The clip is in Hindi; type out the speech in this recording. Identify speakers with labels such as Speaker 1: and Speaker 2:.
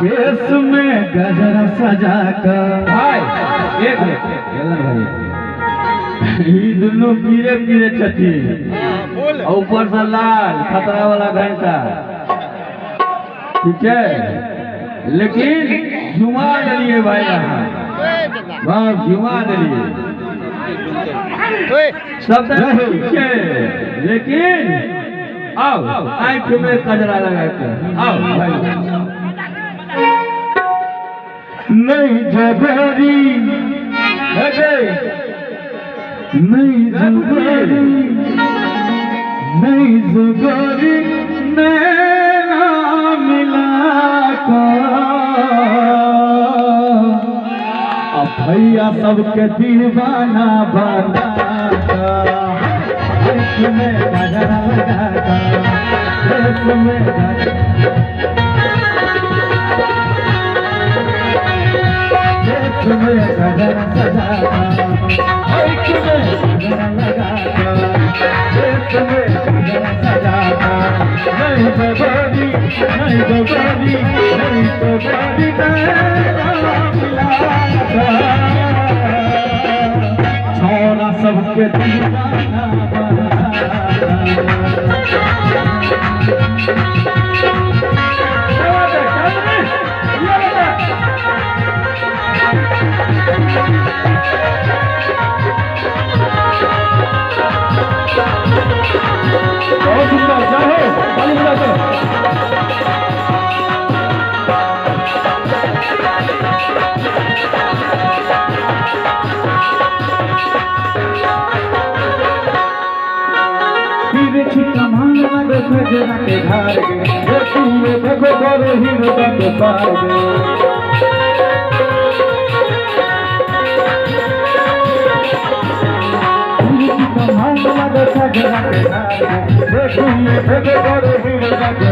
Speaker 1: केस में गजरा सजा कर
Speaker 2: भाई एक भाई ये दोनों पीरे पीरे छथी और ऊपर से लाल खतरा वाला घंटा, ठीक है, लेकिन जुमा दलिए भाई यहाँ जुमा दलिए सब ठीक है, लेकिन आओ आँख में कजरा लगा के आओ भाई
Speaker 1: नहीं जगरी नहीं जुगरी नहीं जुगरी नैना मिला अब भैया सबके दीवाना बना में गजरा लगा में गजरा सजा नहीं तो गोरी नहीं तो गोरी नहीं तो गोरी छोरा सबके दीवाना बहुत सुंदर जाओ चालू हो जाओ फिर छिका मांगना देखो जना के घर गे देखो देखो करे हीरो के पार गे देखो देखो करे हीरो के